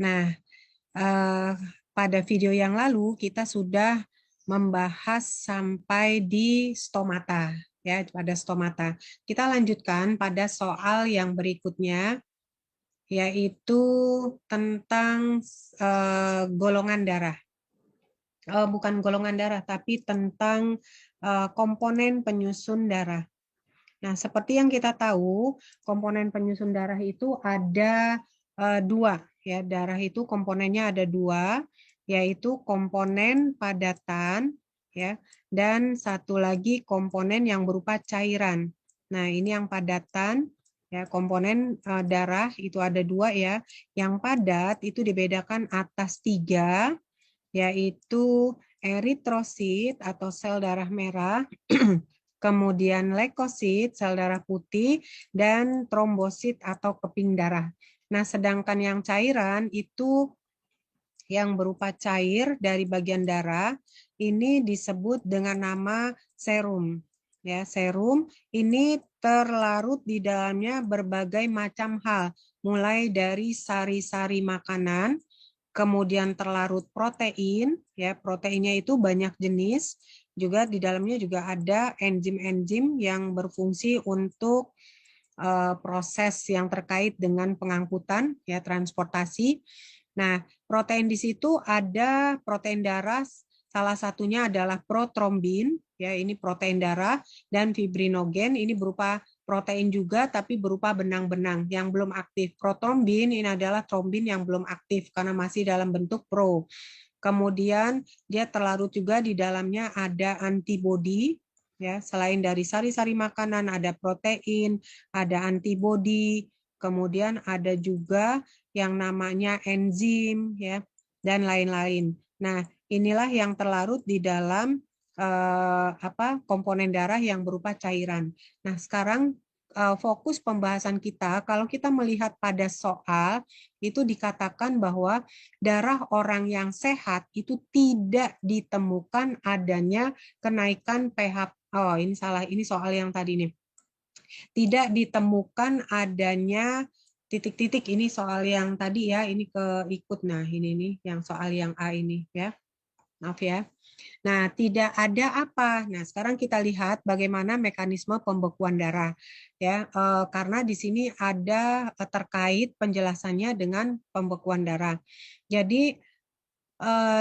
Nah, pada video yang lalu kita sudah membahas sampai di stomata, ya, pada stomata. Kita lanjutkan pada soal yang berikutnya, yaitu tentang golongan darah. Bukan golongan darah, tapi tentang komponen penyusun darah. Nah, seperti yang kita tahu, komponen penyusun darah itu ada dua, ya. Darah itu komponennya ada dua, yaitu komponen padatan, ya, dan satu lagi komponen yang berupa cairan. Nah, ini yang padatan, ya. Komponen darah itu ada dua, ya. Yang padat itu dibedakan atas tiga, yaitu eritrosit atau sel darah merah, kemudian leukosit, sel darah putih, dan trombosit atau keping darah. Nah, sedangkan yang cairan itu yang berupa cair dari bagian darah, ini disebut dengan nama serum. Ya, serum ini terlarut di dalamnya berbagai macam hal, mulai dari sari-sari makanan, kemudian terlarut protein, ya, proteinnya itu banyak jenis, juga di dalamnya juga ada enzim-enzim yang berfungsi untuk proses yang terkait dengan pengangkutan, ya, transportasi. Nah, protein di situ ada protein darah, salah satunya adalah protrombin, ya, ini protein darah, dan fibrinogen, ini berupa protein juga tapi berupa benang-benang yang belum aktif. Protrombin ini adalah trombin yang belum aktif karena masih dalam bentuk pro. Kemudian dia terlarut juga di dalamnya ada antibodi, ya, selain dari sari-sari makanan ada protein, ada antibodi, kemudian ada juga yang namanya enzim, ya, dan lain-lain. Nah, inilah yang terlarut di dalam komponen darah yang berupa cairan. Nah, sekarang fokus pembahasan kita, kalau kita melihat pada soal, itu dikatakan bahwa darah orang yang sehat itu tidak ditemukan adanya kenaikan pH. Oh, ini salah, ini soal yang tadi nih. Tidak ditemukan adanya titik-titik, ini soal yang tadi ya, ini keikut. Nah, ini nih yang soal yang A ini ya. Maaf ya. Nah, tidak ada apa. Nah, sekarang kita lihat bagaimana mekanisme pembekuan darah. Ya, karena di sini ada terkait penjelasannya dengan pembekuan darah. Jadi,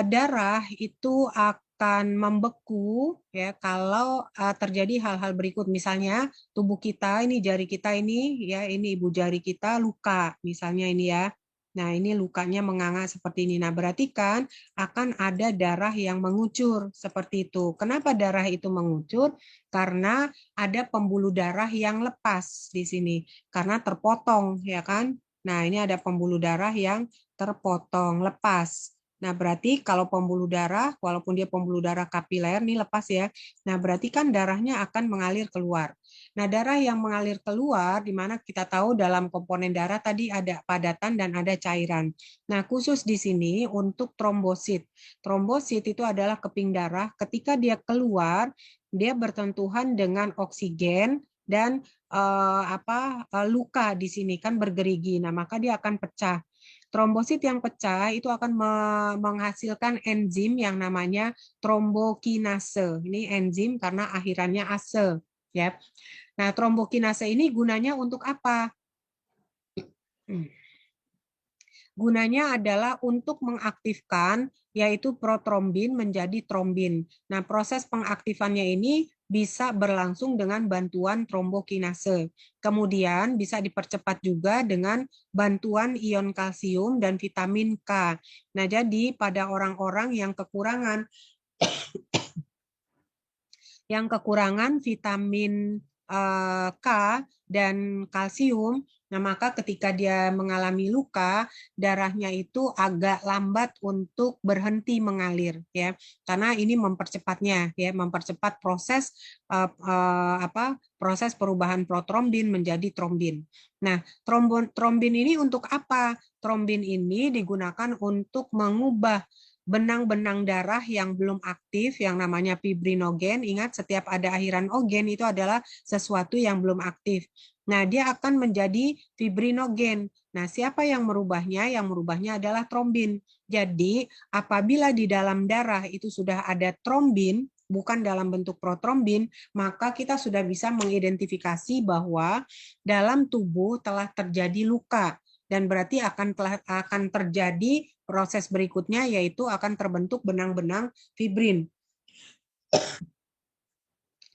darah itu akan membeku, ya, kalau terjadi hal-hal berikut. Misalnya tubuh kita ini, jari kita ini, ya, ini ibu jari kita luka, misalnya ini ya. Nah, ini lukanya menganga seperti ini. Nah, berarti kan akan ada darah yang mengucur seperti itu. Kenapa darah itu mengucur? Karena ada pembuluh darah yang lepas di sini karena terpotong, ya kan? Nah, ini ada pembuluh darah yang terpotong, lepas. Nah, berarti kalau pembuluh darah, walaupun dia pembuluh darah kapiler, nih lepas ya. Nah, berarti kan darahnya akan mengalir keluar. Nah, darah yang mengalir keluar, di mana kita tahu dalam komponen darah tadi ada padatan dan ada cairan. Nah, khusus di sini untuk trombosit. Trombosit itu adalah keping darah. Ketika dia keluar, dia bersentuhan dengan oksigen dan luka di sini kan bergerigi. Nah, maka dia akan pecah. Trombosit yang pecah itu akan menghasilkan enzim yang namanya trombokinase. Ini enzim karena akhirannya ase, ya. Nah, trombokinase ini gunanya untuk apa? Gunanya adalah untuk mengaktifkan yaitu protrombin menjadi trombin. Nah, proses pengaktifannya ini bisa berlangsung dengan bantuan trombokinase. Kemudian bisa dipercepat juga dengan bantuan ion kalsium dan vitamin K. Nah, jadi pada orang-orang yang kekurangan vitamin K dan kalsium, nah maka ketika dia mengalami luka, darahnya itu agak lambat untuk berhenti mengalir, ya, karena ini mempercepatnya, ya, mempercepat proses proses perubahan protrombin menjadi trombin. Nah, trombin ini untuk apa? Trombin ini digunakan untuk mengubah benang-benang darah yang belum aktif, yang namanya fibrinogen. Ingat, setiap ada akhiran ogen itu adalah sesuatu yang belum aktif. Nah, dia akan menjadi fibrinogen. Nah, siapa yang merubahnya? Yang merubahnya adalah trombin. Jadi, apabila di dalam darah itu sudah ada trombin, bukan dalam bentuk protrombin, maka kita sudah bisa mengidentifikasi bahwa dalam tubuh telah terjadi luka. Dan berarti akan terjadi proses berikutnya, yaitu akan terbentuk benang-benang fibrin.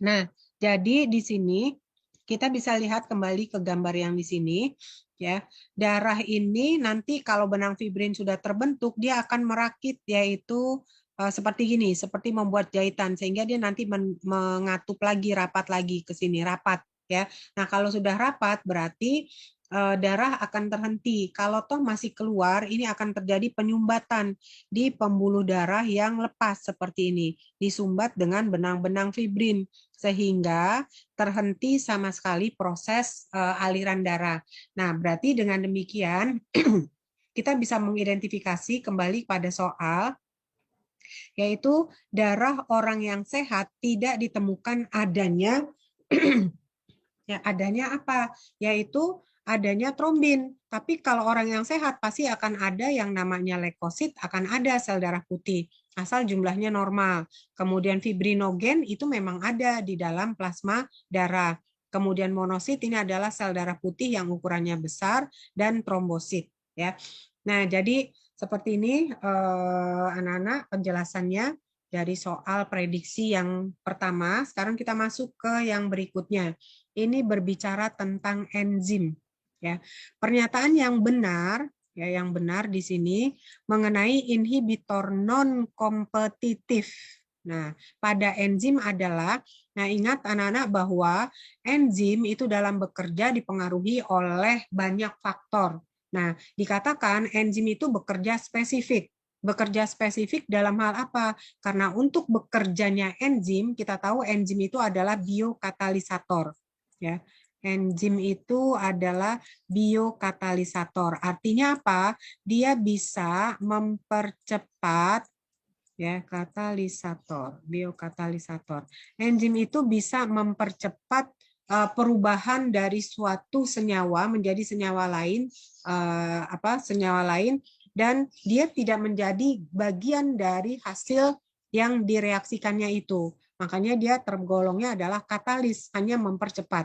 Nah, jadi di sini kita bisa lihat kembali ke gambar yang di sini, ya. Darah ini nanti kalau benang fibrin sudah terbentuk, dia akan merakit, yaitu seperti gini, seperti membuat jahitan, sehingga dia nanti mengatup lagi, rapat lagi ke sini, rapat, ya. Nah, kalau sudah rapat, berarti darah akan terhenti. Kalau toh masih keluar, ini akan terjadi penyumbatan di pembuluh darah yang lepas seperti ini, disumbat dengan benang-benang fibrin, sehingga terhenti sama sekali proses aliran darah. Nah, berarti dengan demikian kita bisa mengidentifikasi kembali pada soal, yaitu darah orang yang sehat tidak ditemukan adanya ya adanya apa? Yaitu adanya trombin. Tapi kalau orang yang sehat pasti akan ada yang namanya leukosit, akan ada sel darah putih asal jumlahnya normal. Kemudian fibrinogen itu memang ada di dalam plasma darah. Kemudian monosit ini adalah sel darah putih yang ukurannya besar, dan trombosit, ya. Nah, jadi seperti ini anak-anak penjelasannya dari soal prediksi yang pertama. Sekarang kita masuk ke yang berikutnya. Ini berbicara tentang enzim, ya. Pernyataan yang benar, ya, yang benar di sini mengenai inhibitor non kompetitif. Nah, pada enzim adalah, nah, ingat anak-anak bahwa enzim itu dalam bekerja dipengaruhi oleh banyak faktor. Nah, dikatakan enzim itu bekerja spesifik. Bekerja spesifik dalam hal apa? Karena untuk bekerjanya enzim, kita tahu enzim itu adalah biokatalisator. Ya, enzim itu adalah biokatalisator. Artinya apa? Dia bisa mempercepat, ya, katalisator, biokatalisator. Enzim itu bisa mempercepat perubahan dari suatu senyawa menjadi senyawa lain, senyawa lain, dan dia tidak menjadi bagian dari hasil yang direaksikannya itu. Makanya dia tergolongnya adalah katalis, hanya mempercepat.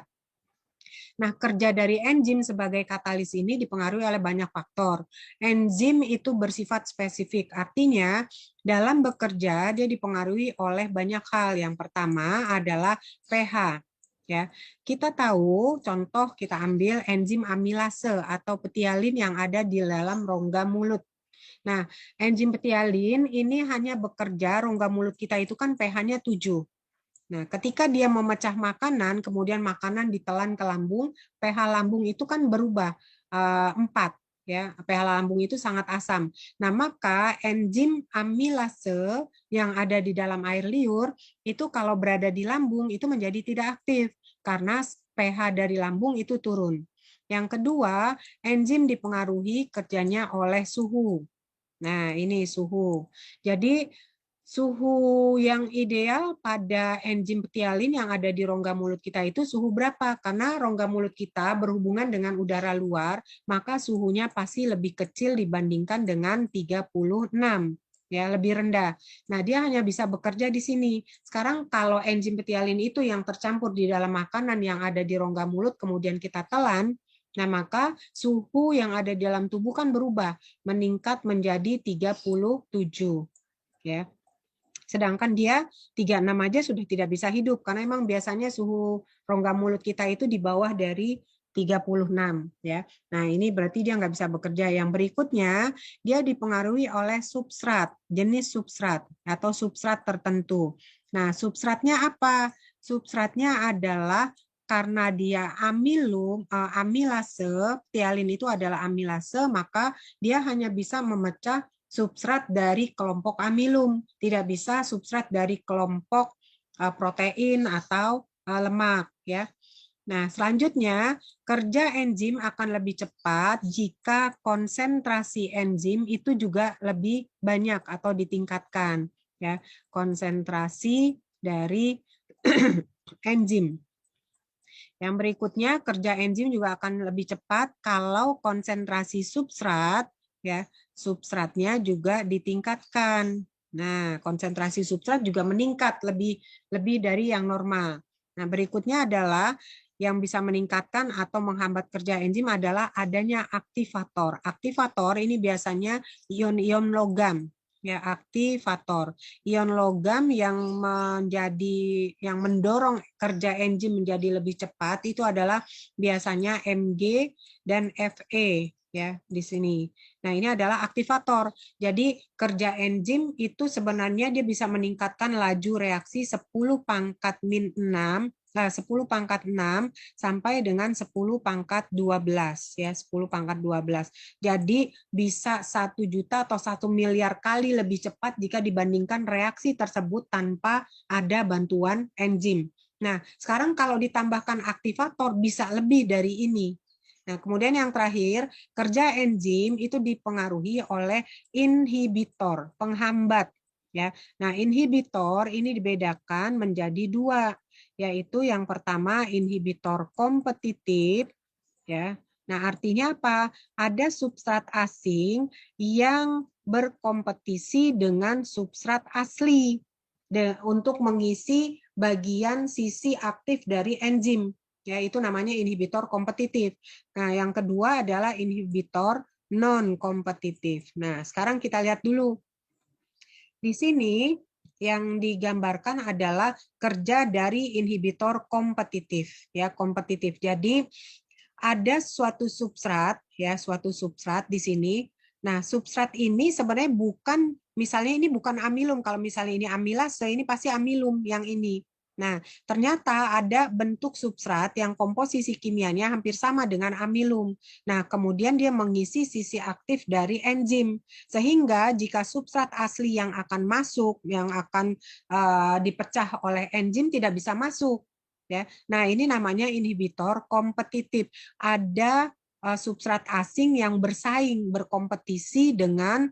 Nah, kerja dari enzim sebagai katalis ini dipengaruhi oleh banyak faktor. Enzim itu bersifat spesifik, artinya dalam bekerja dia dipengaruhi oleh banyak hal. Yang pertama adalah pH. Ya, kita tahu, contoh kita ambil enzim amilase atau petialin yang ada di dalam rongga mulut. Nah, enzim petialin ini hanya bekerja, rongga mulut kita itu kan pH-nya 7. Nah, ketika dia memecah makanan, kemudian makanan ditelan ke lambung, pH lambung itu kan berubah 4, ya. pH lambung itu sangat asam. Nah, maka enzim amilase yang ada di dalam air liur itu kalau berada di lambung itu menjadi tidak aktif karena pH dari lambung itu turun. Yang kedua, enzim dipengaruhi kerjanya oleh suhu. Nah, ini suhu. Jadi suhu yang ideal pada enzim petialin yang ada di rongga mulut kita itu suhu berapa? Karena rongga mulut kita berhubungan dengan udara luar, maka suhunya pasti lebih kecil dibandingkan dengan 36, ya, lebih rendah. Nah, dia hanya bisa bekerja di sini. Sekarang kalau enzim petialin itu yang tercampur di dalam makanan yang ada di rongga mulut kemudian kita telan, nah, maka suhu yang ada di dalam tubuh kan berubah, meningkat menjadi 37, ya. Sedangkan dia 36 aja sudah tidak bisa hidup karena memang biasanya suhu rongga mulut kita itu di bawah dari 36, ya. Nah, ini berarti dia nggak bisa bekerja. Yang berikutnya, dia dipengaruhi oleh substrat, jenis substrat atau substrat tertentu. Nah, substratnya apa? Substratnya adalah karena dia amilase, tialin itu adalah amilase, maka dia hanya bisa memecah substrat dari kelompok amilum, tidak bisa substrat dari kelompok protein atau lemak, ya. Nah, selanjutnya kerja enzim akan lebih cepat jika konsentrasi enzim itu juga lebih banyak atau ditingkatkan, ya. Konsentrasi dari enzim. Yang berikutnya, kerja enzim juga akan lebih cepat kalau konsentrasi substrat, ya, substratnya juga ditingkatkan. Nah, konsentrasi substrat juga meningkat lebih dari yang normal. Nah, berikutnya adalah yang bisa meningkatkan atau menghambat kerja enzim adalah adanya aktivator. Aktivator ini biasanya ion-ion logam, ya, aktivator. Ion logam yang mendorong kerja enzim menjadi lebih cepat itu adalah biasanya Mg dan Fe, ya, di sini. Nah, ini adalah aktivator. Jadi kerja enzim itu sebenarnya dia bisa meningkatkan laju reaksi 10 pangkat min 6 10 pangkat 6 sampai dengan 10 pangkat 12, ya, 10 pangkat 12. Jadi bisa 1 juta atau 1 miliar kali lebih cepat jika dibandingkan reaksi tersebut tanpa ada bantuan enzim. Nah, sekarang kalau ditambahkan aktivator bisa lebih dari ini. Nah, kemudian yang terakhir, kerja enzim itu dipengaruhi oleh inhibitor, penghambat, ya. Nah, inhibitor ini dibedakan menjadi 2, yaitu yang pertama inhibitor kompetitif, ya. Nah, artinya apa? Ada substrat asing yang berkompetisi dengan substrat asli untuk mengisi bagian sisi aktif dari enzim, ya, itu namanya inhibitor kompetitif. Nah, yang kedua adalah inhibitor non kompetitif. Nah, sekarang kita lihat dulu. Di sini yang digambarkan adalah kerja dari inhibitor kompetitif, ya, kompetitif. Jadi ada suatu substrat, ya, suatu substrat di sini. Nah, substrat ini sebenarnya bukan, misalnya ini bukan amilum. Kalau misalnya ini amilase, ini pasti amilum yang ini. Nah, ternyata ada bentuk substrat yang komposisi kimianya hampir sama dengan amilum. Nah, kemudian dia mengisi sisi aktif dari enzim. Sehingga jika substrat asli yang akan masuk, yang akan dipecah oleh enzim tidak bisa masuk. Ya. Nah, ini namanya inhibitor kompetitif. Ada substrat asing yang bersaing, berkompetisi dengan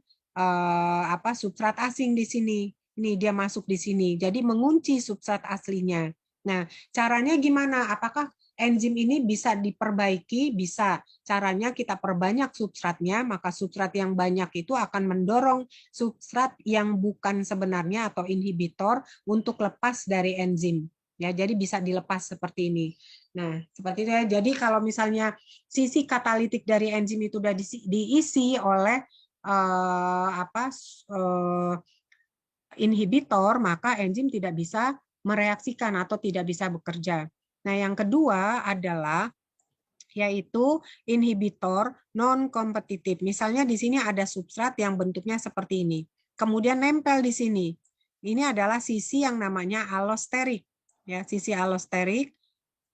substrat asing di sini. Ini dia masuk di sini. Jadi mengunci substrat aslinya. Nah, caranya gimana? Apakah enzim ini bisa diperbaiki? Bisa. Caranya kita perbanyak substratnya, maka substrat yang banyak itu akan mendorong substrat yang bukan sebenarnya atau inhibitor untuk lepas dari enzim. Ya, jadi bisa dilepas seperti ini. Nah, seperti itu ya. Jadi kalau misalnya sisi katalitik dari enzim itu sudah diisi oleh inhibitor, maka enzim tidak bisa mereaksikan atau tidak bisa bekerja. Nah, yang kedua adalah yaitu inhibitor non-kompetitif. Misalnya di sini ada substrat yang bentuknya seperti ini. Kemudian nempel di sini. Ini adalah sisi yang namanya allosterik. Ya, sisi allosterik.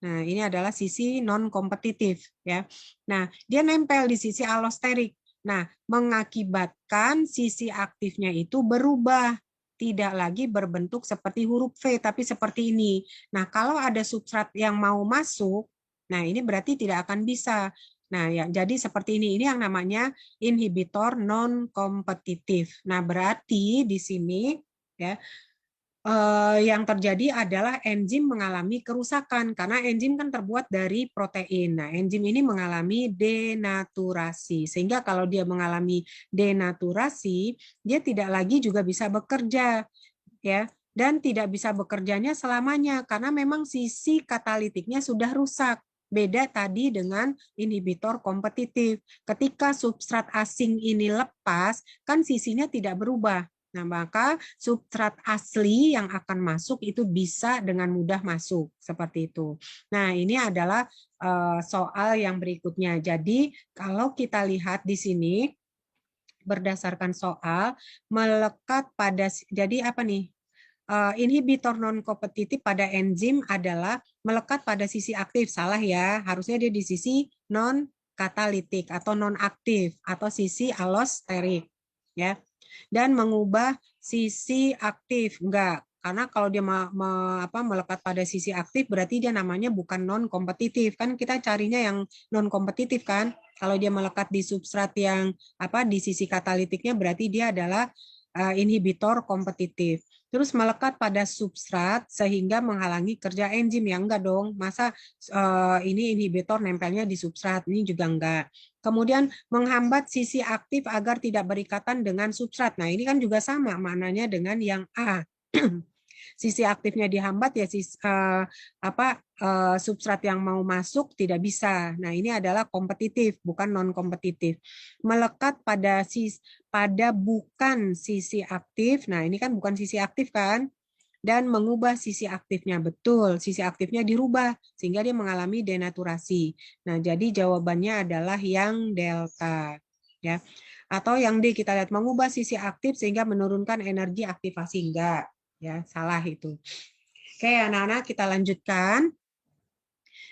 Nah, ini adalah sisi non-kompetitif. Ya. Nah, dia nempel di sisi allosterik. Nah, mengakibatkan sisi aktifnya itu berubah. Tidak lagi berbentuk seperti huruf V, tapi seperti ini. Nah, kalau ada substrat yang mau masuk, nah ini berarti tidak akan bisa. Nah, ya, jadi seperti ini. Ini yang namanya inhibitor non-kompetitif. Nah, berarti di sini ya yang terjadi adalah enzim mengalami kerusakan karena enzim kan terbuat dari protein. Nah, enzim ini mengalami denaturasi sehingga kalau dia mengalami denaturasi, dia tidak lagi juga bisa bekerja, ya, dan tidak bisa bekerjanya selamanya karena memang sisi katalitiknya sudah rusak. Beda tadi dengan inhibitor kompetitif. Ketika substrat asing ini lepas, kan sisinya tidak berubah. Nah, maka substrat asli yang akan masuk itu bisa dengan mudah masuk seperti itu. Nah, ini adalah soal yang berikutnya. Jadi, kalau kita lihat di sini berdasarkan soal melekat pada jadi apa nih? Inhibitor non kompetitif pada enzim adalah melekat pada sisi aktif. Salah ya, harusnya dia di sisi non katalitik atau non aktif atau sisi allosterik, ya. Dan mengubah sisi aktif enggak, karena kalau dia melekat pada sisi aktif berarti dia namanya bukan non kompetitif, kan kita carinya yang non kompetitif kan. Kalau dia melekat di substrat yang di sisi katalitiknya berarti dia adalah inhibitor kompetitif. terus melekat pada substrat sehingga menghalangi kerja enzim. Ya enggak dong, masa ini inhibitor nempelnya di substrat, ini juga enggak. Kemudian menghambat sisi aktif agar tidak berikatan dengan substrat. Nah, ini kan juga sama maknanya dengan yang A. Sisi aktifnya dihambat ya substrat yang mau masuk tidak bisa. Nah, ini adalah kompetitif, bukan non kompetitif. Melekat pada bukan sisi aktif. Nah, ini kan bukan sisi aktif kan? Dan mengubah sisi aktifnya. Betul, sisi aktifnya dirubah sehingga dia mengalami denaturasi. Nah, jadi jawabannya adalah yang delta. Ya. Atau yang D kita lihat mengubah sisi aktif sehingga menurunkan energi aktivasi. Enggak. Ya, salah itu. Oke, anak-anak kita lanjutkan.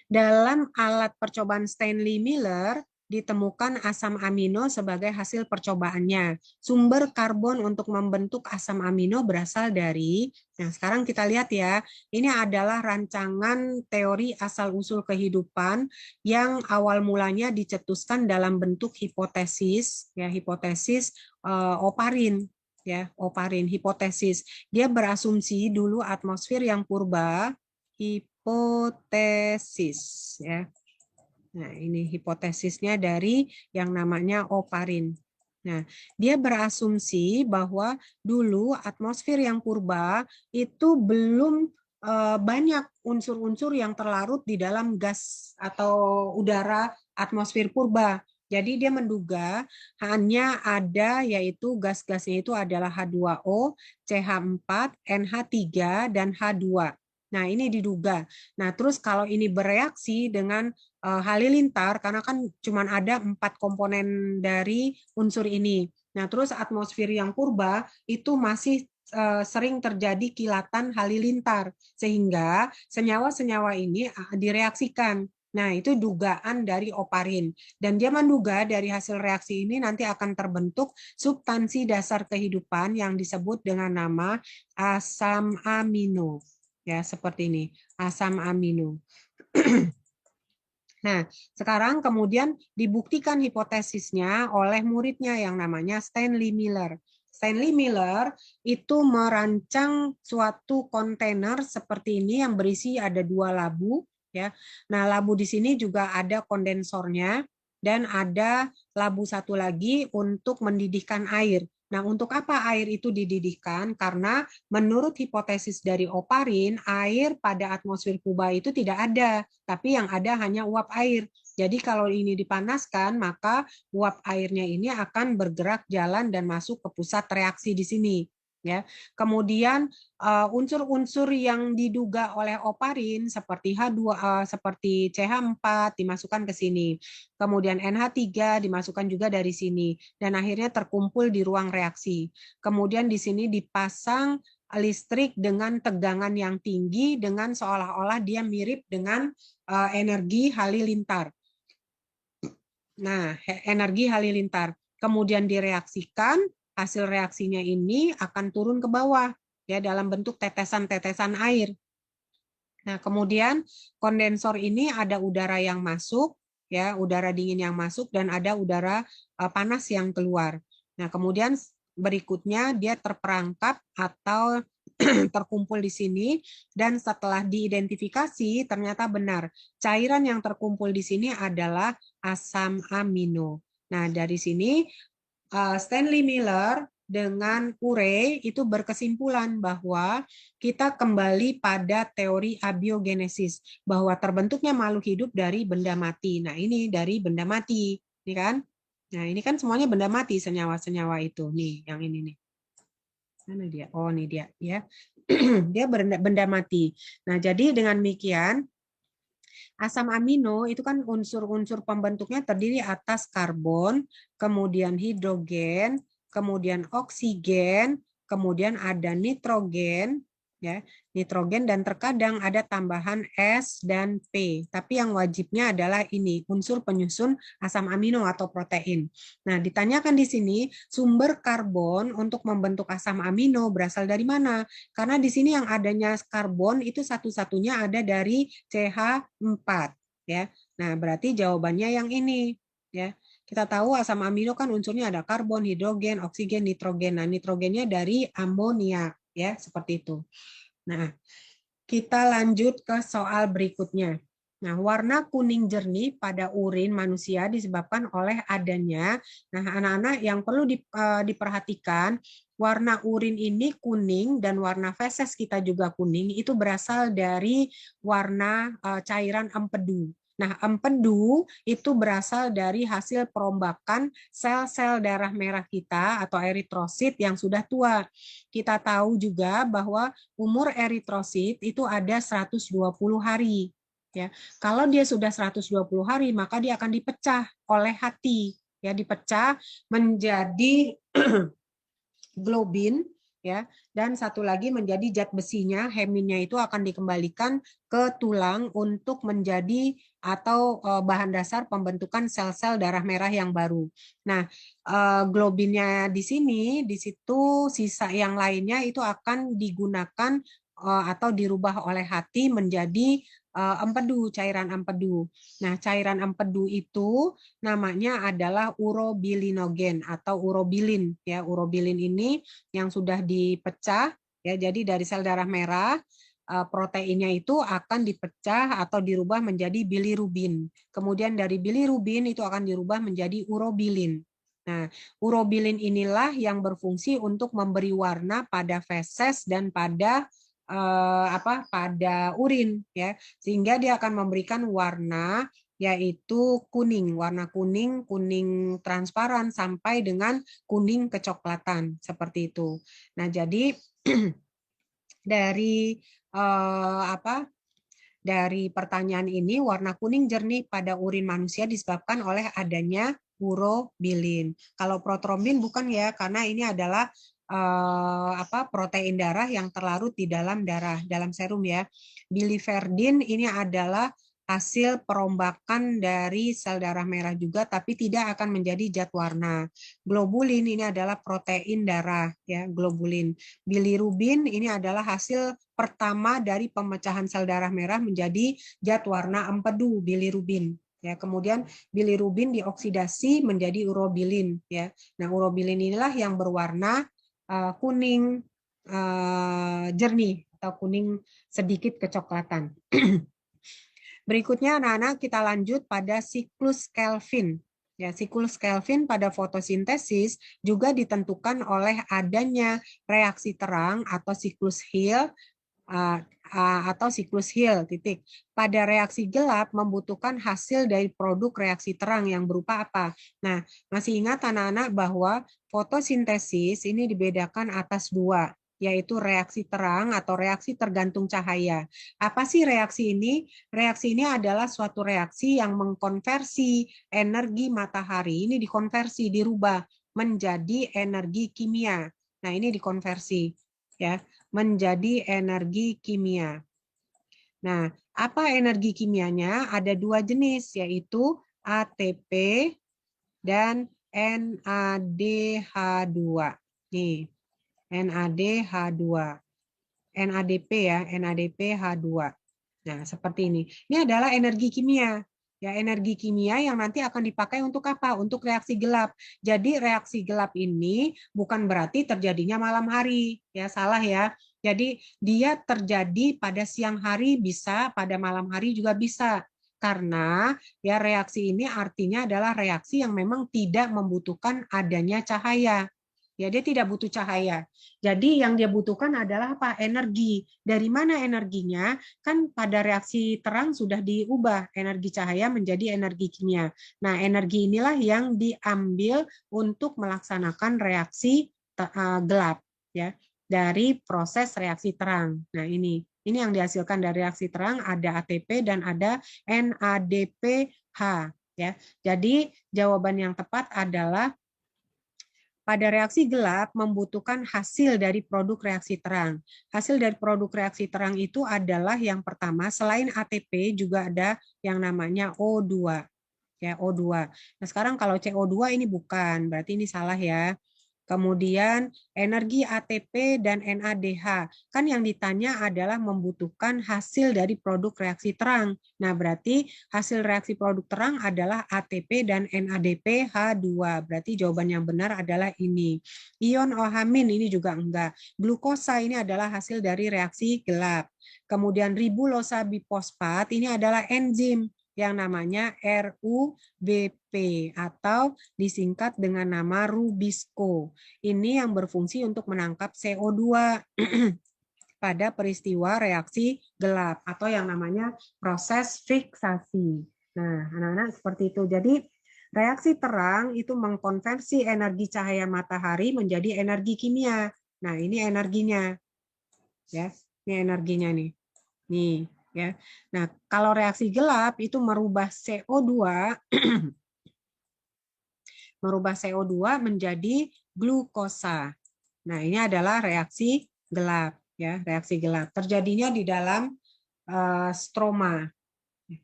Dalam alat percobaan Stanley Miller ditemukan asam amino sebagai hasil percobaannya. Sumber karbon untuk membentuk asam amino berasal dari, nah sekarang kita lihat ya, ini adalah rancangan teori asal-usul kehidupan yang awal mulanya dicetuskan dalam bentuk hipotesis, ya hipotesis oparin. Ya, oparin hipotesis. Dia berasumsi dulu atmosfer yang purba, hipotesis ya. Nah, ini hipotesisnya dari yang namanya oparin. Nah, dia berasumsi bahwa dulu atmosfer yang purba itu belum banyak unsur-unsur yang terlarut di dalam gas atau udara atmosfer purba. Jadi dia menduga hanya ada yaitu gas-gasnya itu adalah H2O, CH4, NH3, dan H2. Nah, ini diduga. Nah, terus kalau ini bereaksi dengan halilintar, karena kan cuma ada 4 komponen dari unsur ini. Nah, terus atmosfer yang purba itu masih sering terjadi kilatan halilintar, sehingga senyawa-senyawa ini direaksikan. Nah, itu dugaan dari oparin. Dan dia menduga dari hasil reaksi ini nanti akan terbentuk substansi dasar kehidupan yang disebut dengan nama asam amino. Ya, seperti ini, asam amino. Nah, sekarang kemudian dibuktikan hipotesisnya oleh muridnya yang namanya Stanley Miller. Stanley Miller itu merancang suatu kontainer seperti ini yang berisi ada 2 labu. Ya. Nah, labu di sini juga ada kondensornya dan ada labu satu lagi untuk mendidihkan air. Nah, untuk apa air itu dididihkan? Karena menurut hipotesis dari oparin, air pada atmosfer purba itu tidak ada, tapi yang ada hanya uap air. Jadi kalau ini dipanaskan, maka uap airnya ini akan bergerak jalan dan masuk ke pusat reaksi di sini. Ya, kemudian unsur-unsur yang diduga oleh oparin seperti H2 seperti CH4 dimasukkan ke sini. Kemudian NH3 dimasukkan juga dari sini dan akhirnya terkumpul di ruang reaksi. Kemudian di sini dipasang listrik dengan tegangan yang tinggi dengan seolah-olah dia mirip dengan energi halilintar. Nah, energi halilintar kemudian direaksikan, hasil reaksinya ini akan turun ke bawah ya dalam bentuk tetesan-tetesan air. Nah, kemudian kondensor ini ada udara yang masuk, ya, udara dingin yang masuk dan ada udara panas yang keluar. Nah, kemudian berikutnya dia terperangkap atau terkumpul di sini dan setelah diidentifikasi ternyata benar cairan yang terkumpul di sini adalah asam amino. Nah, dari sini Stanley Miller dengan Urey itu berkesimpulan bahwa kita kembali pada teori abiogenesis, bahwa terbentuknya makhluk hidup dari benda mati. Nah, ini dari benda mati, ini kan? Nah, ini kan semuanya benda mati, senyawa-senyawa itu. Nih, yang ini nih. Mana dia? Oh, ini dia ya. Dia benda mati. Nah, jadi dengan demikian asam amino itu kan unsur-unsur pembentuknya terdiri atas karbon, kemudian hidrogen, kemudian oksigen, kemudian ada nitrogen, ya, nitrogen dan terkadang ada tambahan S dan P. Tapi yang wajibnya adalah ini, unsur penyusun asam amino atau protein. Nah, ditanyakan di sini sumber karbon untuk membentuk asam amino berasal dari mana? Karena di sini yang adanya karbon itu satu-satunya ada dari CH4 ya. Nah, berarti jawabannya yang ini ya. Kita tahu asam amino kan unsurnya ada karbon, hidrogen, oksigen, nitrogen. Nah, nitrogennya dari amonia ya, seperti itu. Nah, kita lanjut ke soal berikutnya. Nah, warna kuning jernih pada urin manusia disebabkan oleh adanya, nah anak-anak yang perlu diperhatikan, warna urin ini kuning dan warna feses kita juga kuning, itu berasal dari warna cairan empedu. Nah, empedu itu berasal dari hasil perombakan sel-sel darah merah kita atau eritrosit yang sudah tua. Kita tahu juga bahwa umur eritrosit itu ada 120 hari. Ya, kalau dia sudah 120 hari, maka dia akan dipecah oleh hati. Ya, dipecah menjadi globin, ya, dan satu lagi menjadi zat besinya, heminnya itu akan dikembalikan ke tulang untuk menjadi atau bahan dasar pembentukan sel-sel darah merah yang baru. Nah, globinnya di sini, di situ sisa yang lainnya itu akan digunakan atau dirubah oleh hati menjadi empedu, cairan empedu. Nah, cairan empedu itu namanya adalah urobilinogen atau urobilin. Ya, urobilin ini yang sudah dipecah, ya, jadi dari sel darah merah proteinnya itu akan dipecah atau dirubah menjadi bilirubin. Kemudian dari bilirubin itu akan dirubah menjadi urobilin. Nah, urobilin inilah yang berfungsi untuk memberi warna pada feses dan pada pada urin, ya, sehingga dia akan memberikan warna yaitu kuning, warna kuning, kuning transparan sampai dengan kuning kecoklatan seperti itu. Nah, jadi dari dari pertanyaan ini, warna kuning jernih pada urin manusia disebabkan oleh adanya urobilin. Kalau protrombin bukan ya, karena ini adalah protein darah yang terlarut di dalam darah, dalam serum ya. Biliverdin ini adalah hasil perombakan dari sel darah merah juga, tapi tidak akan menjadi zat warna. Globulin ini adalah protein darah ya, globulin. Bilirubin ini adalah hasil pertama dari pemecahan sel darah merah menjadi zat warna empedu, bilirubin. Ya, kemudian bilirubin dioksidasi menjadi urobilin. Ya, nah urobilin inilah yang berwarna kuning jernih atau kuning sedikit kecoklatan. Berikutnya anak-anak kita lanjut pada siklus Kelvin. Ya, siklus Kelvin pada fotosintesis juga ditentukan oleh adanya reaksi terang atau siklus Hill atau siklus Hill titik. Pada reaksi gelap membutuhkan hasil dari produk reaksi terang yang berupa apa? Nah, masih ingat anak-anak bahwa fotosintesis ini dibedakan atas dua, yaitu reaksi terang atau reaksi tergantung cahaya. Apa sih reaksi ini? Reaksi ini adalah suatu reaksi yang mengkonversi energi matahari, ini dikonversi, dirubah menjadi energi kimia. Nah, ini dikonversi ya, menjadi energi kimia. Nah, apa energi kimianya? Ada dua jenis, yaitu ATP dan NADH2. Nih, NADH2. NADP ya, NADPH2. Nah, seperti ini. Ini adalah energi kimia. Ya, energi kimia yang nanti akan dipakai untuk apa? Untuk reaksi gelap. Jadi reaksi gelap ini bukan berarti terjadinya malam hari. Ya, salah ya. Jadi dia terjadi pada siang hari bisa, pada malam hari juga bisa. Karena ya reaksi ini artinya adalah reaksi yang memang tidak membutuhkan adanya cahaya. Ya, dia tidak butuh cahaya. Jadi yang dia butuhkan adalah apa? Energi. Dari mana energinya? Kan pada reaksi terang sudah diubah energi cahaya menjadi energi kimia. Nah, energi inilah yang diambil untuk melaksanakan reaksi gelap ya, dari proses reaksi terang. Nah, ini yang dihasilkan dari reaksi terang ada ATP dan ada NADPH ya. Jadi jawaban yang tepat adalah pada reaksi gelap membutuhkan hasil dari produk reaksi terang. Hasil dari produk reaksi terang itu adalah yang pertama, selain ATP juga ada yang namanya O2. Ya, O2. Nah, sekarang kalau CO2 ini bukan, berarti ini salah ya. Kemudian energi ATP dan NADH. Kan yang ditanya adalah membutuhkan hasil dari produk reaksi terang. Nah, berarti hasil reaksi produk terang adalah ATP dan NADP H2. Berarti jawaban yang benar adalah ini. Ion OH- ini juga enggak. Glukosa ini adalah hasil dari reaksi gelap. Kemudian ribulosa bifosfat ini adalah enzim yang namanya RUBP atau disingkat dengan nama Rubisco. Ini yang berfungsi untuk menangkap CO2 pada peristiwa reaksi gelap atau yang namanya proses fiksasi. Nah, anak-anak seperti itu. Jadi reaksi terang itu mengkonversi energi cahaya matahari menjadi energi kimia. Nah, ini energinya. Ya, ini energinya nih. Nih, ya. Nah, kalau reaksi gelap itu merubah CO2 menjadi glukosa. Nah, ini adalah reaksi gelap, ya, reaksi gelap. Terjadinya di dalam stroma,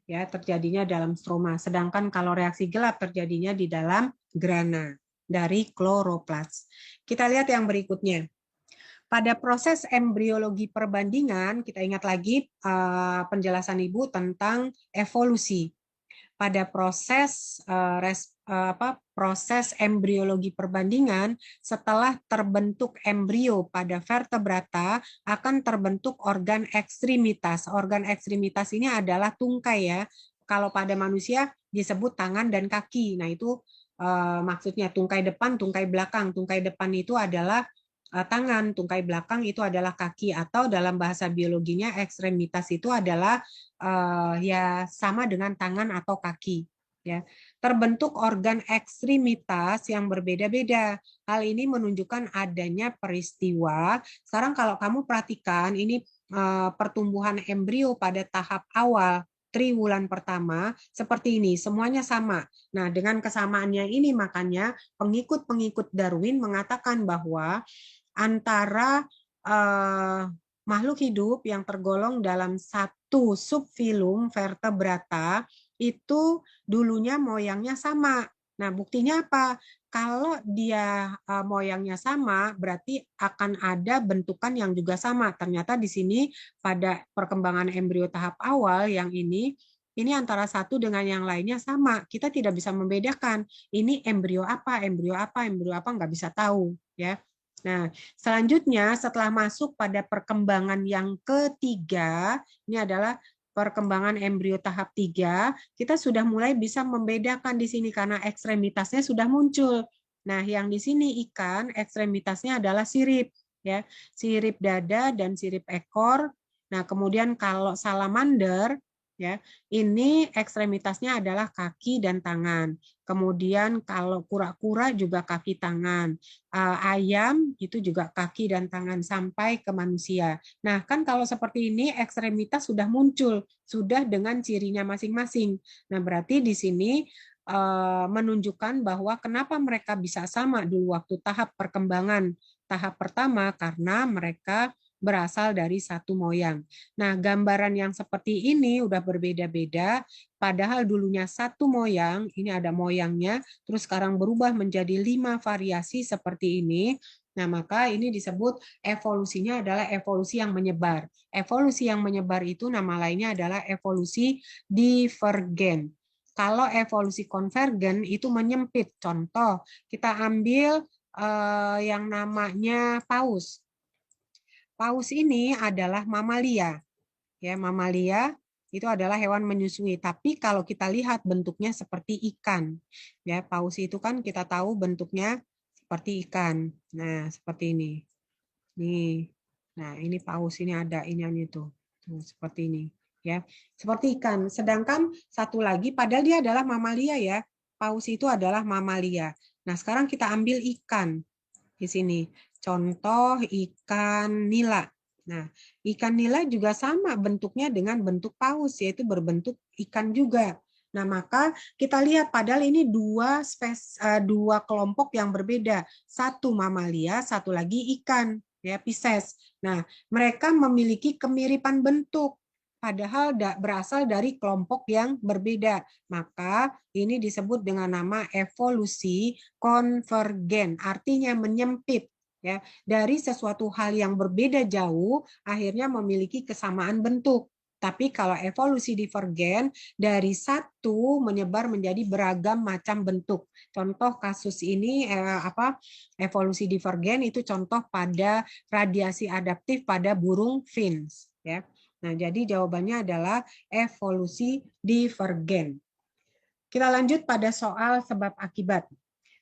ya, terjadinya dalam stroma. Sedangkan kalau reaksi gelap terjadinya di dalam grana dari kloroplas. Kita lihat yang berikutnya. Pada proses embriologi perbandingan, kita ingat lagi penjelasan Ibu tentang evolusi. Pada proses embriologi perbandingan, setelah terbentuk embrio pada vertebrata akan terbentuk organ ekstremitas. Organ ekstremitas ini adalah tungkai ya. Kalau pada manusia disebut tangan dan kaki. Nah itu maksudnya tungkai depan, tungkai belakang. Tungkai depan itu adalah tangan, tungkai belakang itu adalah kaki, atau dalam bahasa biologinya ekstremitas itu adalah ya sama dengan tangan atau kaki. Ya, terbentuk organ ekstremitas yang berbeda-beda. Hal ini menunjukkan adanya peristiwa. Sekarang kalau kamu perhatikan ini pertumbuhan embrio pada tahap awal triwulan pertama seperti ini, semuanya sama. Nah, dengan kesamaannya ini makanya pengikut-pengikut Darwin mengatakan bahwa antara makhluk hidup yang tergolong dalam satu subfilum vertebrata itu dulunya moyangnya sama. Nah, buktinya apa? Kalau dia moyangnya sama, berarti akan ada bentukan yang juga sama. Ternyata di sini pada perkembangan embrio tahap awal yang ini antara satu dengan yang lainnya sama. Kita tidak bisa membedakan ini embrio apa, nggak bisa tahu, ya. Nah, selanjutnya setelah masuk pada perkembangan yang ketiga, ini adalah perkembangan embrio tahap 3, kita sudah mulai bisa membedakan di sini karena ekstremitasnya sudah muncul. Nah, yang di sini ikan, ekstremitasnya adalah sirip, ya, sirip dada dan sirip ekor. Nah, kemudian kalau salamander, ya, ini ekstremitasnya adalah kaki dan tangan. Kemudian kalau kura-kura juga kaki tangan. Ayam itu juga kaki dan tangan sampai ke manusia. Nah, kan kalau seperti ini ekstremitas sudah muncul, sudah dengan cirinya masing-masing. Nah, berarti di sini menunjukkan bahwa kenapa mereka bisa sama dulu waktu tahap perkembangan tahap pertama karena mereka berasal dari satu moyang. Nah, gambaran yang seperti ini udah berbeda-beda, padahal dulunya satu moyang, ini ada moyangnya, terus sekarang berubah menjadi 5 variasi seperti ini. Nah, maka ini disebut evolusinya adalah evolusi yang menyebar. Evolusi yang menyebar itu nama lainnya adalah evolusi divergen. Kalau evolusi konvergen itu menyempit. Contoh, kita ambil yang namanya paus. Paus ini adalah mamalia. Ya, mamalia itu adalah hewan menyusui. Tapi kalau kita lihat bentuknya seperti ikan. Ya, paus itu kan kita tahu bentuknya seperti ikan. Nah, seperti ini. Nih. Nah, ini paus ini ada ini itu. Tuh, seperti ini. Ya, seperti ikan. Sedangkan satu lagi padahal dia adalah mamalia ya. Paus itu adalah mamalia. Nah, sekarang kita ambil ikan di sini. Contoh ikan nila. Nah, ikan nila juga sama bentuknya dengan bentuk paus, yaitu berbentuk ikan juga. Nah, maka kita lihat padahal ini dua kelompok yang berbeda. Satu mamalia, satu lagi ikan, ya, Pisces. Nah, mereka memiliki kemiripan bentuk. padahal berasal dari kelompok yang berbeda. Maka ini disebut dengan nama evolusi konvergen, artinya menyempit. Ya, dari sesuatu hal yang berbeda jauh, akhirnya memiliki kesamaan bentuk. Tapi kalau evolusi divergen, dari satu menyebar menjadi beragam macam bentuk. Contoh kasus ini evolusi divergen itu contoh pada radiasi adaptif pada burung finch. Ya. Nah, jadi jawabannya adalah evolusi divergen. Kita lanjut pada soal sebab akibat.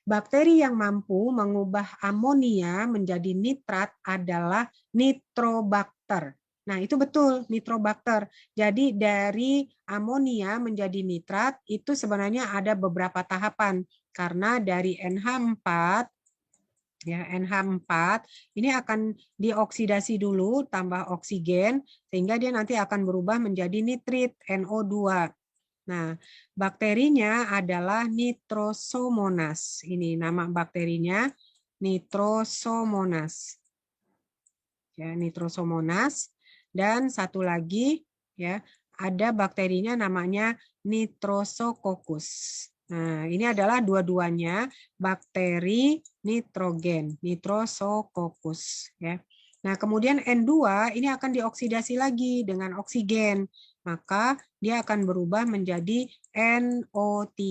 Bakteri yang mampu mengubah amonia menjadi nitrat adalah nitrobakter. Nah, itu betul, nitrobakter. Jadi dari amonia menjadi nitrat itu sebenarnya ada beberapa tahapan. Karena dari NH4 ya NH4 ini akan dioksidasi dulu tambah oksigen sehingga dia nanti akan berubah menjadi nitrit NO2. Nah, bakterinya adalah Nitrosomonas. Ini nama bakterinya Nitrosomonas. Ya, Nitrosomonas. Dan satu lagi ya, ada bakterinya namanya Nitrosococcus. Nah, ini adalah dua-duanya bakteri nitrogen, Nitrosococcus ya. Nah, kemudian N2 ini akan dioksidasi lagi dengan oksigen. Maka dia akan berubah menjadi NO3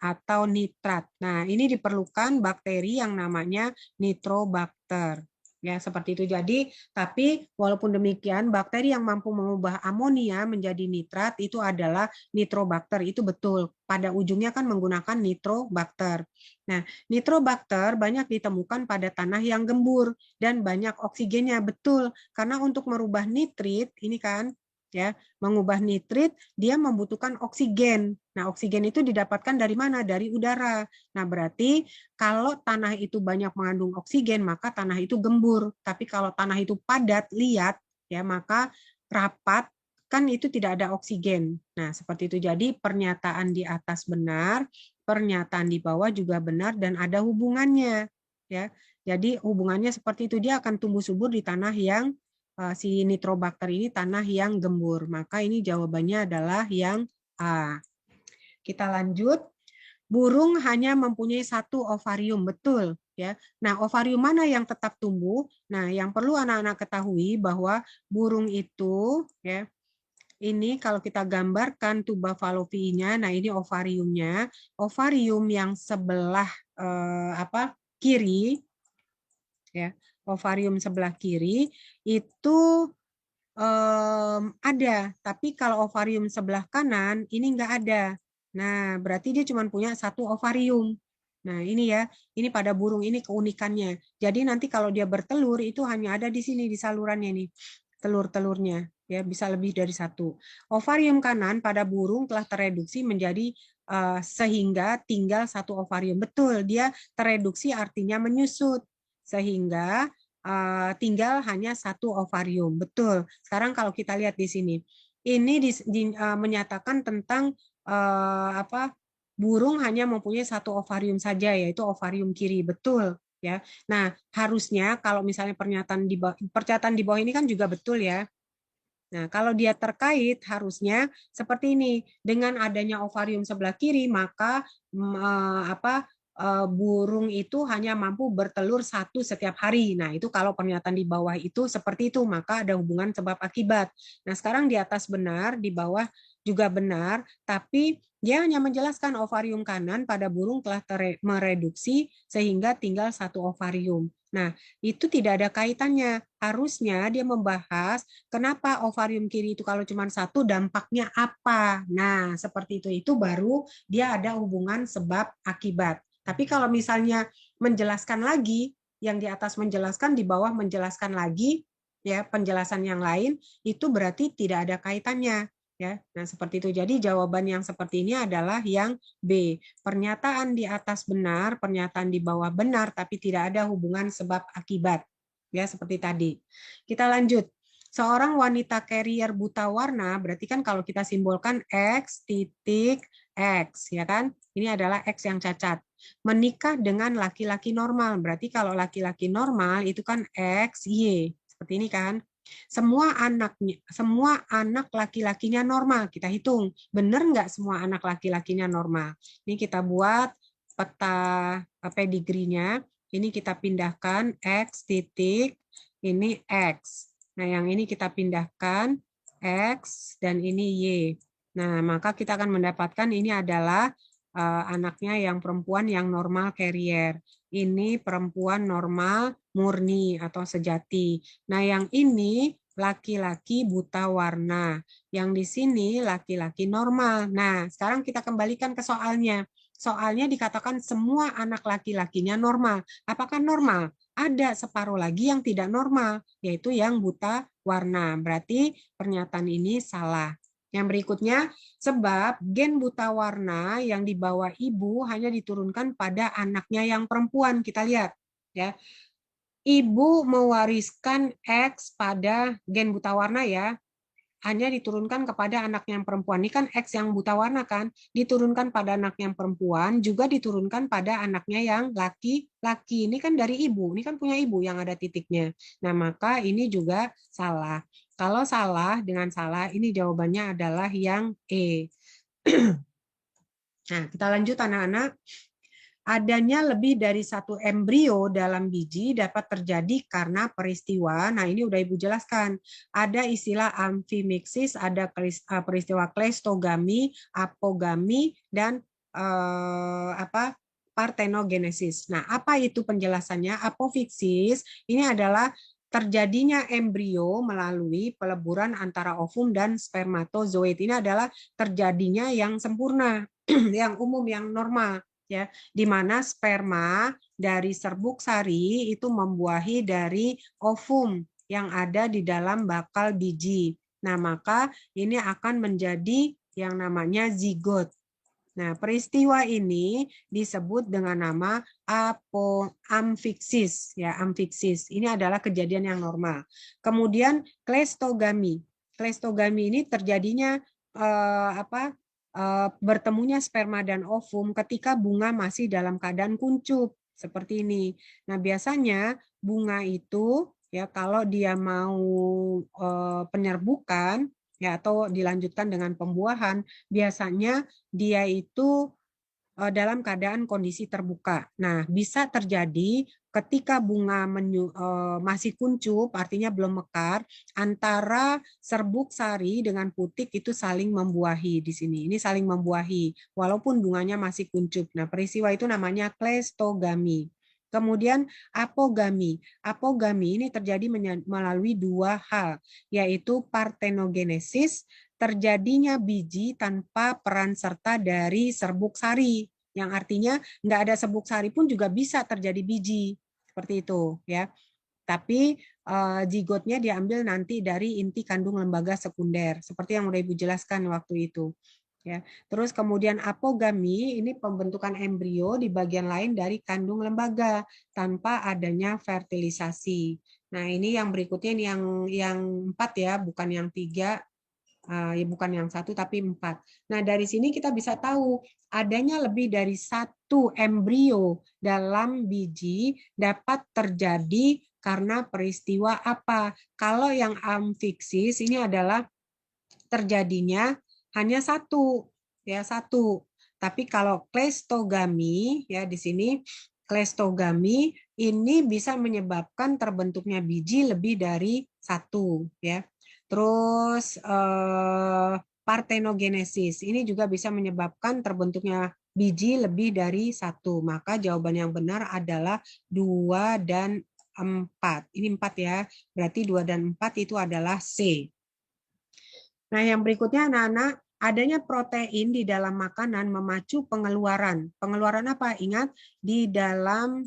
atau nitrat. Nah, ini diperlukan bakteri yang namanya nitrobakter. Ya, seperti itu. Jadi, tapi walaupun demikian, bakteri yang mampu mengubah amonia menjadi nitrat itu adalah nitrobakter. Itu betul. Pada ujungnya kan menggunakan nitrobakter. Nah, nitrobakter banyak ditemukan pada tanah yang gembur dan banyak oksigennya. Betul. Karena untuk merubah nitrit, ini kan, ya, mengubah nitrit, dia membutuhkan oksigen. Nah, oksigen itu didapatkan dari mana? Dari udara. Nah, berarti kalau tanah itu banyak mengandung oksigen, maka tanah itu gembur. Tapi kalau tanah itu padat, liat, ya, maka rapat, kan itu tidak ada oksigen. Nah, seperti itu. Jadi pernyataan di atas benar, pernyataan di bawah juga benar dan ada hubungannya, ya. Jadi hubungannya seperti itu, dia akan tumbuh subur di tanah yang si nitrobakter ini tanah yang gembur. Maka ini jawabannya adalah yang A. Kita lanjut. Burung hanya mempunyai satu ovarium, betul ya. Nah, ovarium mana yang tetap tumbuh? Nah, yang perlu anak-anak ketahui bahwa burung itu ya, ini kalau kita gambarkan tuba fallopinya, nah ini ovariumnya. Ovarium yang sebelah kiri ya, ovarium sebelah kiri itu ada, tapi kalau ovarium sebelah kanan ini enggak ada. Nah, berarti dia cuma punya satu ovarium. Nah, ini ya, ini pada burung ini keunikannya. Jadi nanti kalau dia bertelur itu hanya ada di sini di salurannya nih, telur-telurnya ya, bisa lebih dari satu. Ovarium kanan pada burung telah tereduksi menjadi sehingga tinggal satu ovarium. Betul, dia tereduksi artinya menyusut. Sehingga tinggal hanya satu ovarium. Betul. Sekarang kalau kita lihat di sini, ini menyatakan tentang burung hanya mempunyai satu ovarium saja, yaitu ovarium kiri. Betul. Ya. Nah, harusnya kalau misalnya pernyataan di bawah ini kan juga betul ya. Nah, kalau dia terkait harusnya seperti ini. Dengan adanya ovarium sebelah kiri, maka burung itu hanya mampu bertelur satu setiap hari. Nah, itu kalau pernyataan di bawah itu seperti itu, maka ada hubungan sebab akibat. Nah, sekarang di atas benar, di bawah juga benar, tapi dia hanya menjelaskan ovarium kanan pada burung telah mereduksi sehingga tinggal satu ovarium. Nah, itu tidak ada kaitannya. Harusnya dia membahas kenapa ovarium kiri itu kalau cuma satu dampaknya apa. Nah, seperti itu baru dia ada hubungan sebab akibat. Tapi kalau misalnya menjelaskan lagi, yang di atas menjelaskan, di bawah menjelaskan lagi, ya penjelasan yang lain, itu berarti tidak ada kaitannya. Ya, nah seperti itu. Jadi jawaban yang seperti ini adalah yang B. Pernyataan di atas benar, pernyataan di bawah benar, tapi tidak ada hubungan sebab akibat. Ya, seperti tadi. Kita lanjut. Seorang wanita carrier buta warna, berarti kan kalau kita simbolkan X titik X, ya kan? Ini adalah X yang cacat. Menikah dengan laki-laki normal, berarti kalau laki-laki normal itu kan X, Y. Seperti ini kan? Semua anak laki-lakinya normal. Kita hitung, benar nggak semua anak laki-lakinya normal? Ini kita buat peta pedigree-nya. Ini kita pindahkan X titik, ini X. Nah, yang ini kita pindahkan X dan ini Y. Nah, maka kita akan mendapatkan ini adalah anaknya yang perempuan yang normal carrier. Ini perempuan normal murni atau sejati. Nah, yang ini laki-laki buta warna. Yang di sini laki-laki normal. Nah, sekarang kita kembalikan ke soalnya. Soalnya dikatakan semua anak laki-lakinya normal. Apakah normal? Ada separuh lagi yang tidak normal, yaitu yang buta warna. Berarti pernyataan ini salah. Yang berikutnya, sebab gen buta warna yang dibawa ibu hanya diturunkan pada anaknya yang perempuan. Kita lihat, ya. Ibu mewariskan X pada gen buta warna ya, hanya diturunkan kepada anak yang perempuan. Ini kan X yang buta warna kan, diturunkan pada anak yang perempuan, juga diturunkan pada anaknya yang laki-laki. Ini kan dari ibu, ini kan punya ibu yang ada titiknya. Nah, maka ini juga salah. Kalau salah dengan salah, ini jawabannya adalah yang E. Nah, kita lanjut anak-anak. Adanya lebih dari satu embrio dalam biji dapat terjadi karena peristiwa. Nah, ini udah Ibu jelaskan. Ada istilah amfimixis, ada peristiwa kleistogami, apogami, dan partenogenesis. Nah, apa itu penjelasannya? Apofixis ini adalah terjadinya embrio melalui peleburan antara ovum dan spermatozoid. Ini adalah terjadinya yang sempurna, yang umum, yang normal. Ya, di mana sperma dari serbuk sari itu membuahi dari ovum yang ada di dalam bakal biji. Nah, maka ini akan menjadi yang namanya zigot. Nah, peristiwa ini disebut dengan nama amfiksis, ya, amfiksis. Ini adalah kejadian yang normal. Kemudian kleistogami. Kleistogami ini terjadinya bertemunya sperma dan ovum ketika bunga masih dalam keadaan kuncup seperti ini. Nah, biasanya bunga itu ya kalau dia mau penyerbukan ya atau dilanjutkan dengan pembuahan, biasanya dia itu dalam keadaan kondisi terbuka. Nah, bisa terjadi ketika bunga masih kuncup, artinya belum mekar, antara serbuk sari dengan putik itu saling membuahi di sini. Ini saling membuahi, walaupun bunganya masih kuncup. Nah, peristiwa itu namanya kleistogami. Kemudian apogami. Apogami ini terjadi melalui dua hal, yaitu partenogenesis, terjadinya biji tanpa peran serta dari serbuk sari, yang artinya nggak ada serbuk sari pun juga bisa terjadi biji seperti itu ya. Tapi zigotnya diambil nanti dari inti kandung lembaga sekunder seperti yang udah Ibu jelaskan waktu itu. Ya. Terus kemudian apogami ini pembentukan embrio di bagian lain dari kandung lembaga tanpa adanya fertilisasi. Nah, ini yang berikutnya ini yang 4 ya, bukan yang 3. Ya bukan yang 1 tapi 4. Nah, dari sini kita bisa tahu adanya lebih dari satu embrio dalam biji dapat terjadi karena peristiwa apa. Kalau yang amfiksis ini adalah terjadinya hanya satu, ya satu. Tapi kalau kleistogami, ya di sini kleistogami ini bisa menyebabkan terbentuknya biji lebih dari satu, ya. Terus partenogenesis ini juga bisa menyebabkan terbentuknya biji lebih dari satu. Maka jawaban yang benar adalah 2 dan 4. Ini 4 ya. Berarti 2 dan 4 itu adalah C. Nah, yang berikutnya anak-anak, adanya protein di dalam makanan memacu pengeluaran. Pengeluaran apa? Ingat di dalam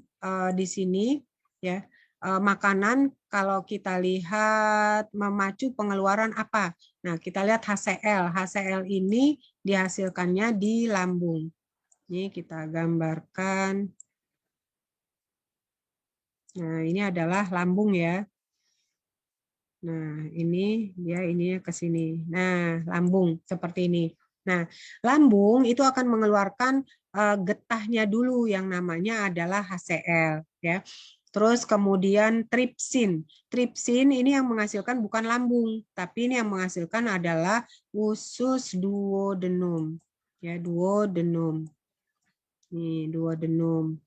di sini ya makanan kalau kita lihat memacu pengeluaran apa? Nah, kita lihat HCl. HCl ini dihasilkannya di lambung. Ini kita gambarkan. Nah, ini adalah lambung ya. Nah, ini ya ininya ke sini. Nah, lambung seperti ini. Nah, lambung itu akan mengeluarkan getahnya dulu yang namanya adalah HCl ya. Terus kemudian tripsin. Tripsin ini yang menghasilkan bukan lambung, tapi ini yang menghasilkan adalah usus duodenum. Ya, duodenum. Nih, duodenum.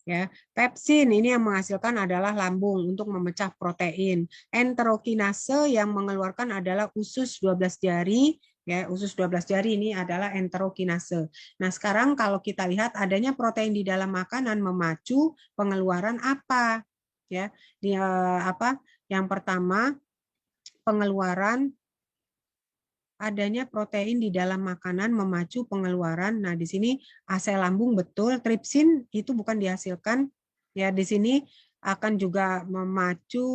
Ya, pepsin ini yang menghasilkan adalah lambung untuk memecah protein. Enterokinase yang mengeluarkan adalah usus 12 jari. Ya, usus 12 jari ini adalah enterokinase. Nah, sekarang kalau kita lihat adanya protein di dalam makanan memacu pengeluaran apa? Ya, apa? Yang pertama, pengeluaran adanya protein di dalam makanan memacu pengeluaran. Nah, di sini asam lambung betul, tripsin itu bukan dihasilkan. Ya, di sini akan juga memacu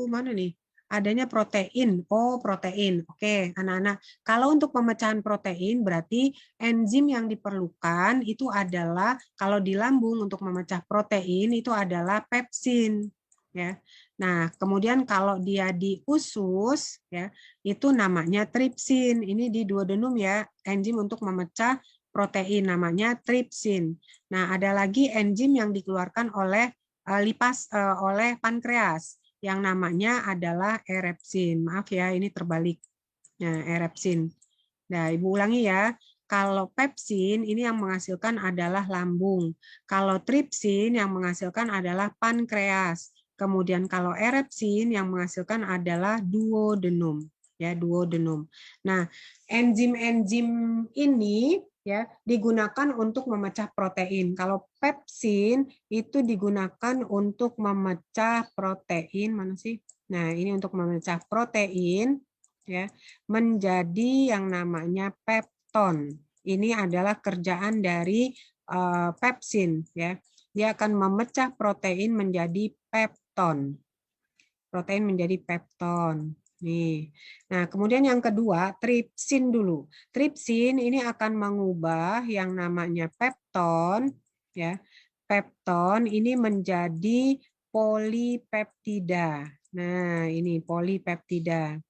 mana nih? Adanya protein. Oh, protein. Oke, anak-anak. Kalau untuk pemecahan protein berarti enzim yang diperlukan itu adalah kalau di lambung untuk memecah protein itu adalah pepsin. Ya. Nah, kemudian kalau dia di usus ya itu namanya tripsin. Ini di duodenum ya, enzim untuk memecah protein namanya tripsin. Nah, ada lagi enzim yang dikeluarkan oleh oleh pankreas yang namanya adalah erepsin. Maaf ya, ini terbalik. Nah, erepsin. Nah, Ibu ulangi ya. Kalau pepsin ini yang menghasilkan adalah lambung. Kalau tripsin yang menghasilkan adalah pankreas. Kemudian kalau erepsin yang menghasilkan adalah duodenum. Ya, duodenum. Nah, enzim-enzim ini ya digunakan untuk memecah protein. Kalau pepsin itu digunakan untuk memecah protein mana sih? Nah, ini untuk memecah protein ya menjadi yang namanya pepton. Ini adalah kerjaan dari pepsin ya. Dia akan memecah protein menjadi pepton. Protein menjadi pepton. Nih. Nah, kemudian yang kedua, tripsin dulu. Tripsin ini akan mengubah yang namanya pepton ya. Pepton ini menjadi polipeptida. Nah, ini polipeptida.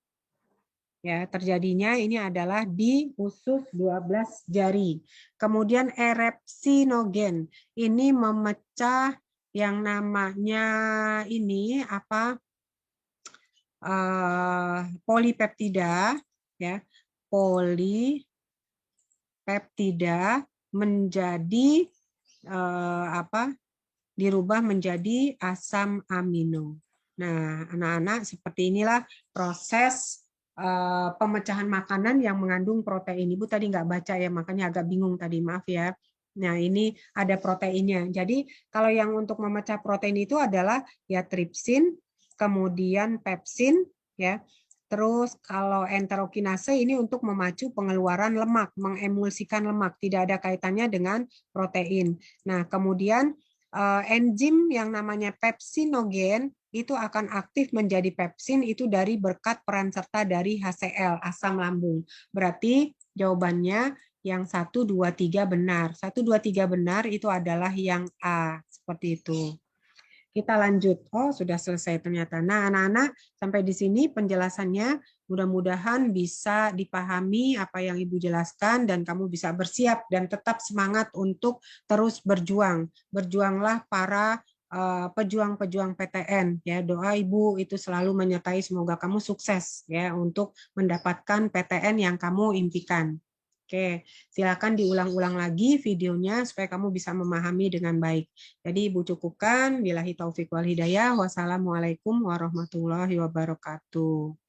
Ya, terjadinya ini adalah di usus 12 jari. Kemudian erepsinogen. Ini memecah yang namanya ini apa? Polipeptida ya. Polipeptida menjadi apa? Dirubah menjadi asam amino. Nah, anak-anak seperti inilah proses pemecahan makanan yang mengandung protein. Ibu tadi nggak baca ya, makanya agak bingung tadi, maaf ya. Nah, ini ada proteinnya. Jadi, kalau yang untuk memecah protein itu adalah ya tripsin, kemudian pepsin, ya. Terus kalau enterokinase ini untuk memacu pengeluaran lemak, mengemulsikan lemak, tidak ada kaitannya dengan protein. Nah, kemudian enzim yang namanya pepsinogen itu akan aktif menjadi pepsin itu dari berkat peran serta dari HCl, asam lambung. Berarti jawabannya yang 1, 2, 3 benar. 1, 2, 3 benar itu adalah yang A. Seperti itu. Kita lanjut. Oh, sudah selesai ternyata. Nah, anak-anak, sampai di sini penjelasannya. Mudah-mudahan bisa dipahami apa yang Ibu jelaskan dan kamu bisa bersiap dan tetap semangat untuk terus berjuang. Berjuanglah para pejuang-pejuang PTN ya. Doa Ibu itu selalu menyertai, semoga kamu sukses ya untuk mendapatkan PTN yang kamu impikan. Oke, silakan diulang-ulang lagi videonya supaya kamu bisa memahami dengan baik. Jadi Ibu cukupkan. Billahi taufik wal hidayah. Wassalamualaikum warahmatullahi wabarakatuh.